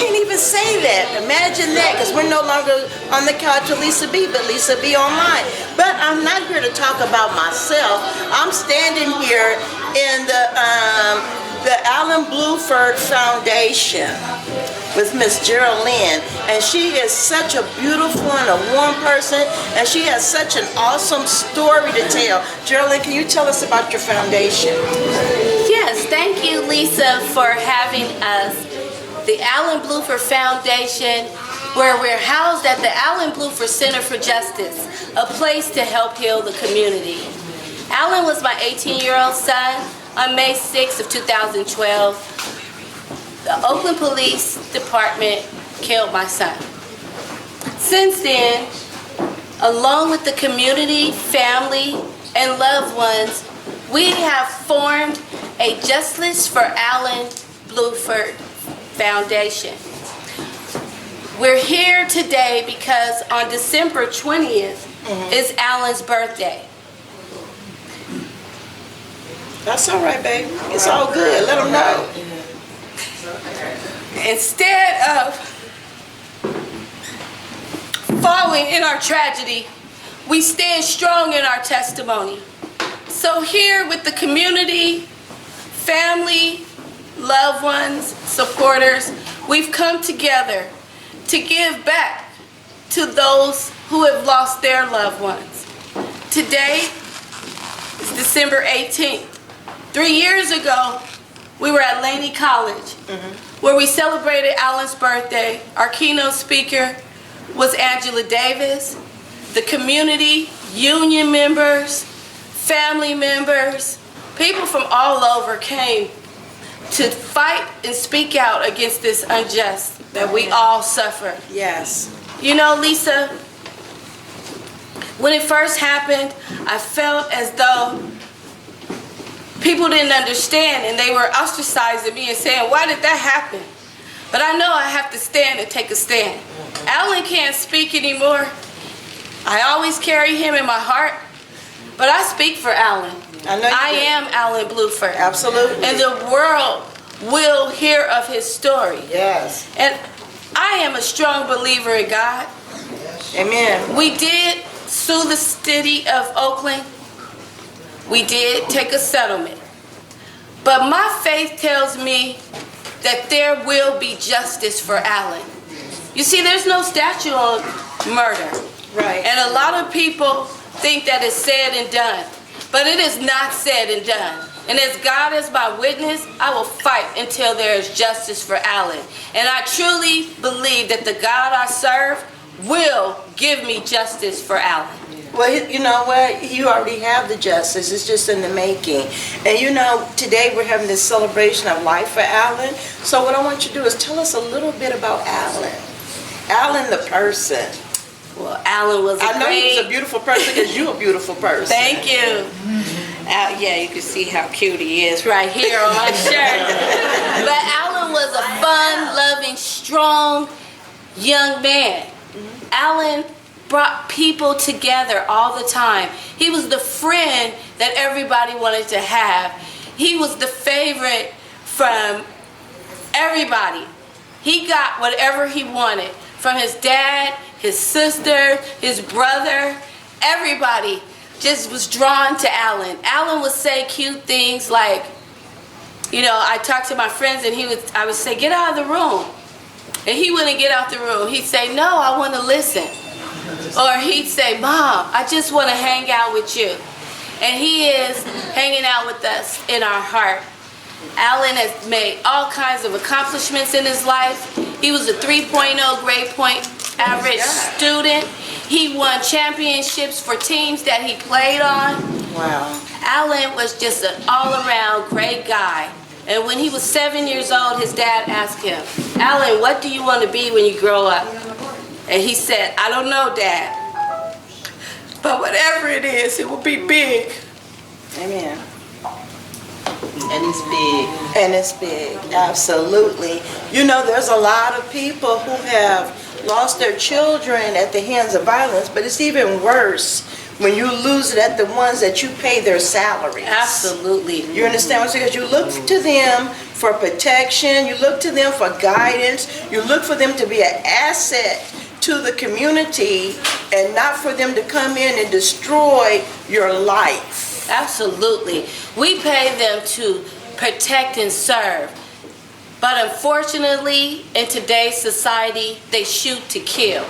can't even say that. Imagine that, because we're no longer on the couch with Lisa B, but Lisa B online. But I'm not here to talk about myself. I'm standing here in the Brown-Blueford Foundation with Miss Jeralynn, and she is such a beautiful and a warm person, and she has such an awesome story to tell. Jeralynn, can you tell us about your foundation? Yes, thank you, Lisa, for having us. The Brown-Blueford Foundation, where we're housed at the Brown-Blueford Center for Justice, a place to help heal the community. Alan was my 18-year-old son. On May 6th of 2012, the Oakland Police Department killed my son. Since then, along with the community, family, and loved ones, we have formed a Justice for Brown-Blueford Foundation. We're here today because on December 20th is Alan's birthday. That's all right, baby. It's all good. Let them know. Instead of falling in our tragedy, we stand strong in our testimony. So here with the community, family, loved ones, supporters, we've come together to give back to those who have lost their loved ones. Today is December 18th. 3 years ago, we were at Laney College, where we celebrated Alan's birthday. Our keynote speaker was Angela Davis. The community, union members, family members, people from all over came to fight and speak out against this unjust that we all suffer. Yes. You know, Lisa, when it first happened, I felt as though people didn't understand, and they were ostracizing me and saying, why did that happen? But I know I have to stand and take a stand. Alan can't speak anymore. I always carry him in my heart, but I speak for Alan. I am Brown-Blueford. Absolutely. And the world will hear of his story. Yes. And I am a strong believer in God. Amen. We did sue the city of Oakland. We did take a settlement. But my faith tells me that there will be justice for Alan. You see, there's no statute on murder. Right. And a lot of people think that it's said and done. But it is not said and done. And as God is my witness, I will fight until there is justice for Alan. And I truly believe that the God I serve will give me justice for Alan. Well, you know what? You already have the justice. It's just in the making. And you know, today we're having this celebration of life for Alan. So what I want you to do is tell us a little bit about Alan. Alan the person. Well, Alan was I know he was a beautiful person because you're a beautiful person. Thank you. Yeah, you can see how cute he is right here on my shirt. But Alan was a fun, loving, strong young man. Alan brought people together all the time. He was the friend that everybody wanted to have. He was the favorite from everybody. He got whatever he wanted from his dad, his sister, his brother. Everybody just was drawn to Alan. Alan would say cute things like, you know, I talked to my friends and I would say, get out of the room. And he wouldn't get out the room. He'd say, no, I want to listen. Or he'd say, Mom, I just want to hang out with you. And he is hanging out with us in our heart. Alan has made all kinds of accomplishments in his life. He was a 3.0 grade point average student. He won championships for teams that he played on. Wow. Alan was just an all-around great guy. And when he was 7 years old, his dad asked him, Alan, what do you want to be when you grow up? And he said, I don't know, Dad. But whatever it is, it will be big. Amen. And it's big. And it's big, absolutely. You know, there's a lot of people who have lost their children at the hands of violence, but it's even worse when you lose it at the ones that you pay their salaries. Absolutely. You understand what I'm saying? Because you look to them for protection, you look to them for guidance, you look for them to be an asset to the community and not for them to come in and destroy your life. Absolutely. We pay them to protect and serve. But unfortunately, in today's society, they shoot to kill.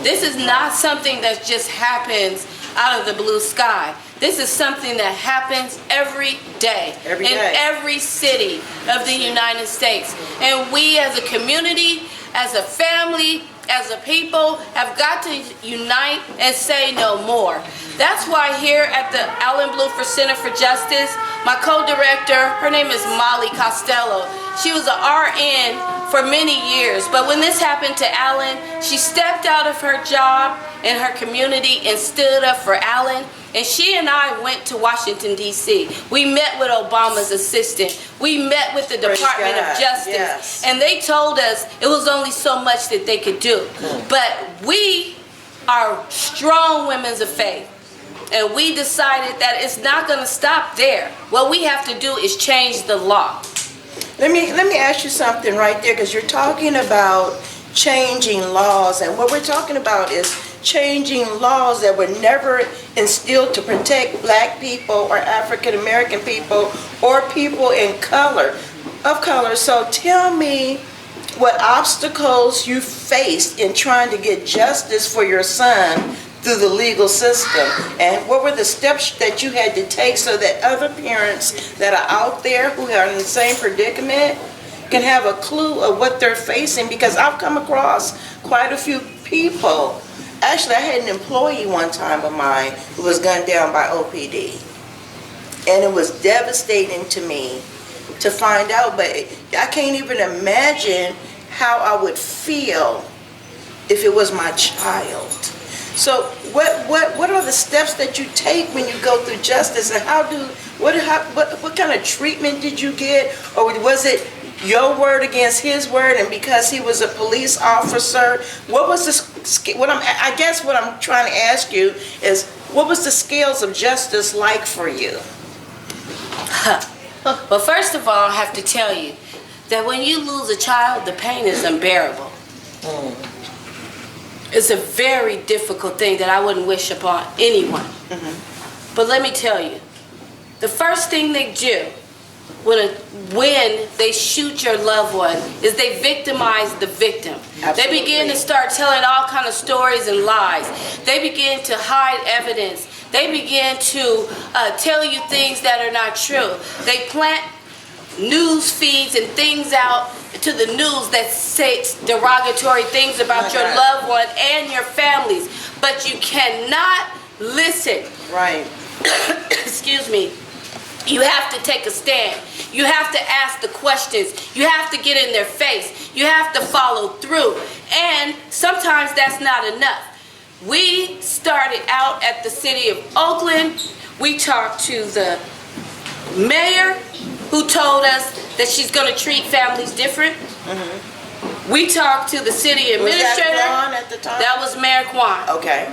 This is not something that just happens out of the blue sky. This is something that happens every day in every city of the United States. And we as a community, as a family, as a people, have got to unite and say no more. That's why here at the Brown-Blueford Center for Justice, my co-director, her name is Molly Costello. She was an RN for many years, but when this happened to Alan, she stepped out of her job in her community and stood up for Alan. And she and I went to Washington, D.C. We met with Obama's assistant. We met with the Department of Justice. Yes. And they told us it was only so much that they could do. But we are strong women of faith. And we decided that it's not going to stop there. What we have to do is change the law. Let me ask you something right there, because you're talking about changing laws, and what we're talking about is changing laws that were never instilled to protect black people or African American people or people of color. So tell me what obstacles you faced in trying to get justice for your son through the legal system, and what were the steps that you had to take so that other parents that are out there who are in the same predicament can have a clue of what they're facing. Because I've come across quite a few people. Actually, I had an employee one time of mine who was gunned down by OPD, and it was devastating to me to find out, but I can't even imagine how I would feel if it was my child. So what are the steps that you take when you go through justice, and what kind of treatment did you get, or was it your word against his word, and because he was a police officer, what was I guess what I'm trying to ask you is, what was the scales of justice like for you? Well, first of all, I have to tell you that when you lose a child, the pain is unbearable. It's a very difficult thing that I wouldn't wish upon anyone. But let me tell you, the first thing they do when they shoot your loved one is they victimize the victim. Absolutely. They begin to start telling all kind of stories and lies. They begin to hide evidence. They begin to tell you things that are not true. They plant news feeds and things out to the news that say derogatory things about your loved one and your families, but you cannot listen. Right. Excuse me. You have to take a stand. You have to ask the questions. You have to get in their face. You have to follow through. And sometimes that's not enough. We started out at the city of Oakland. We talked to the mayor, who told us that she's going to treat families different. We talked to the city administrator. Was that Kwan at the time? That was Mayor Kwan. Okay.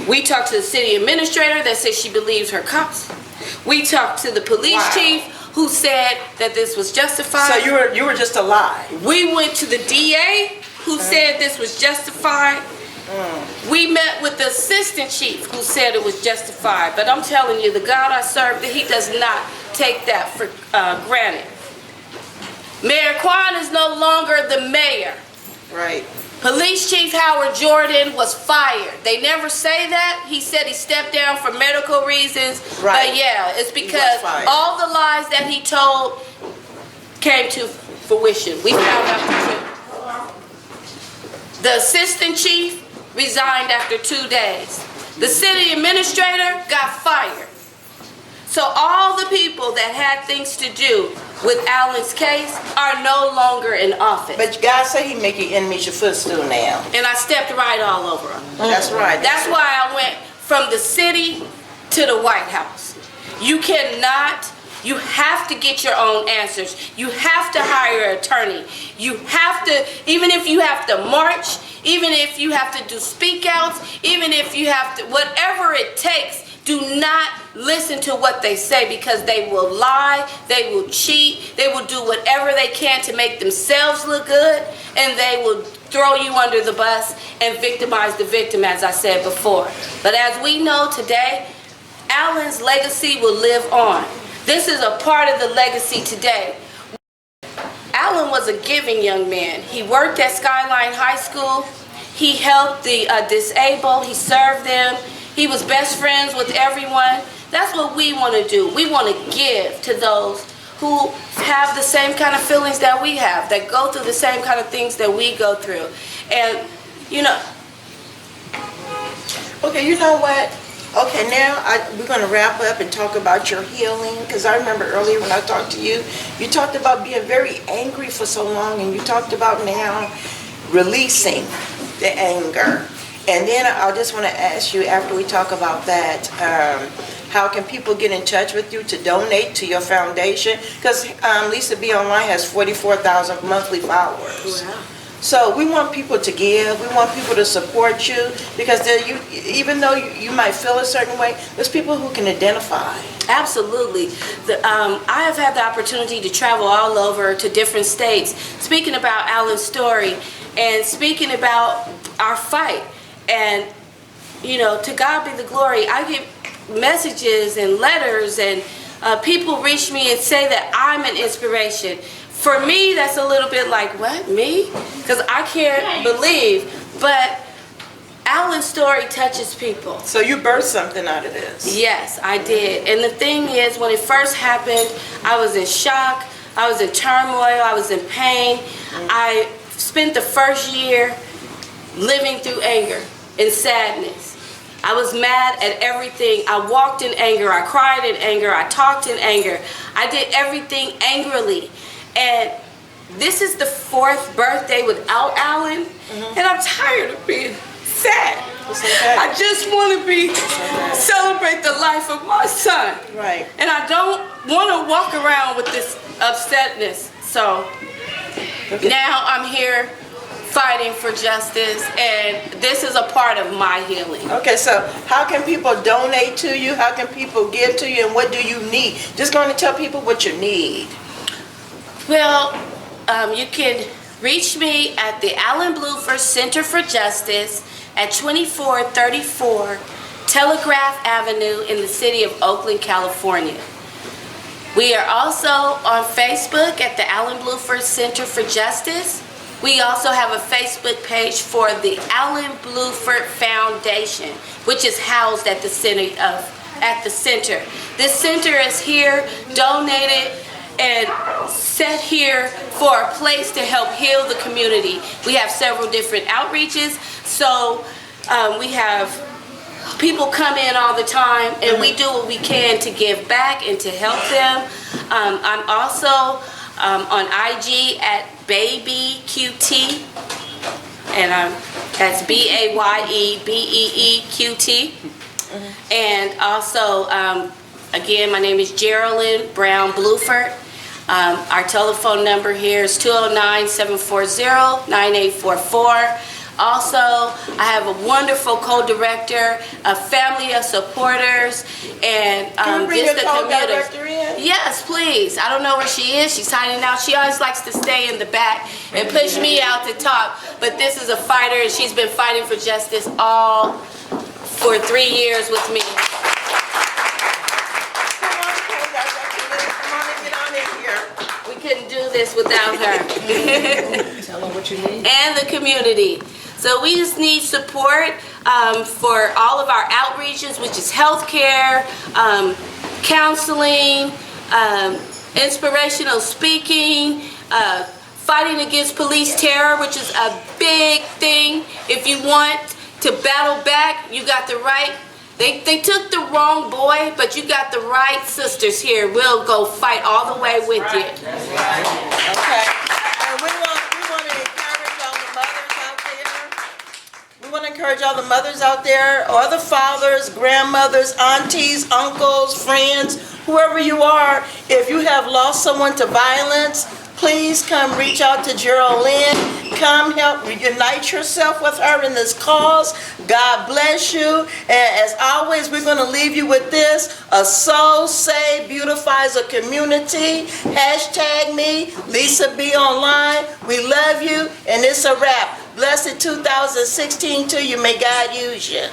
We talked to the city administrator that said she believes her cops. We talked to the police chief, who said that this was justified. So you were just a lie. We went to the DA, who said this was justified. We met with the assistant chief, who said it was justified. But I'm telling you, the God I serve, he does not take that for granted. Mayor Kwan is no longer the mayor. Right. Police Chief Howard Jordan was fired. They never say that. He said he stepped down for medical reasons. Right. But yeah, it's because all the lies that he told came to fruition. We found out the truth. The assistant chief resigned after 2 days. The city administrator got fired. So all the people that had things to do with Alan's case are no longer in office. But God said he make your enemies your footstool now. And I stepped right all over them. That's right. That's why I went from the city to the White House. You have to get your own answers. You have to hire an attorney. You have to, even if you have to march, even if you have to do speak outs, even if you have to, whatever it takes, do not listen to what they say, because they will lie, they will cheat, they will do whatever they can to make themselves look good, and they will throw you under the bus and victimize the victim, as I said before. But as we know today, Alan's legacy will live on. This is a part of the legacy today. Alan was a giving young man. He worked at Skyline High School. He helped the disabled. He served them. He was best friends with everyone. That's what we want to do. We want to give to those who have the same kind of feelings that we have, that go through the same kind of things that we go through. And, you know. Okay, you know what? Okay, now we're going to wrap up and talk about your healing, because I remember earlier when I talked to you, you talked about being very angry for so long, and you talked about now releasing the anger. And then I just want to ask you, after we talk about that, how can people get in touch with you to donate to your foundation? Because Lisa B Online has 44,000 monthly followers. Wow. So we want people to give, we want people to support you, because even though you might feel a certain way, there's people who can identify. Absolutely. I have had the opportunity to travel all over to different states, speaking about Alan's story and speaking about our fight. And, you know, to God be the glory. I get messages and letters, and people reach me and say that I'm an inspiration. For me, that's a little bit like, what, me? Because I can't believe, but Alan's story touches people. So you birthed something out of this. Yes, I did. And the thing is, when it first happened, I was in shock, I was in turmoil, I was in pain. I spent the first year living through anger and sadness. I was mad at everything. I walked in anger, I cried in anger, I talked in anger. I did everything angrily. And this is the 4th birthday without Alan, and I'm tired of being sad. Okay. I just want to celebrate the life of my son. Right. And I don't want to walk around with this upsetness. So now I'm here fighting for justice, and this is a part of my healing. Okay, so how can people donate to you? How can people give to you, and what do you need? Just going to tell people what you need. Well, you can reach me at the Brown-Blueford Center for Justice at 2434 Telegraph Avenue in the city of Oakland, California. We are also on Facebook at the Brown-Blueford Center for Justice. We also have a Facebook page for the Brown-Blueford Foundation, which is housed at the center. This center is here, donated, and set here for a place to help heal the community. We have several different outreaches, so we have people come in all the time, and we do what we can to give back and to help them. I'm also on IG at BabyQT, and that's BAYEBEEQT. And also, again, my name is Jeralynn Brown-Blueford. Our telephone number here is 209-740-9844. Also, I have a wonderful co-director, a family of supporters, and Can you bring just your the commuters. co-director in? Yes, please. I don't know where she is. She's hiding out. She always likes to stay in the back and push me out to talk. But this is a fighter, and she's been fighting for justice all for 3 years with me. We couldn't do this without her. Tell them what you need. And the community. So we just need support for all of our outreaches, which is healthcare, counseling, inspirational speaking, fighting against police terror, which is a big thing. If you want to battle back, you got the right. They took the wrong boy, but you got the right sisters here. We'll go fight all the way with you. Okay. And we want to encourage all the mothers out there. We want to encourage all the mothers out there, or the fathers, grandmothers, aunties, uncles, friends, whoever you are. If you have lost someone to violence, please come reach out to Jeralynn. Come help unite yourself with her in this cause. God bless you. And as always, we're going to leave you with this. A soul saved beautifies a community. Hashtag me, Lisa B Online. We love you, and it's a wrap. Blessed 2016 to you. May God use you.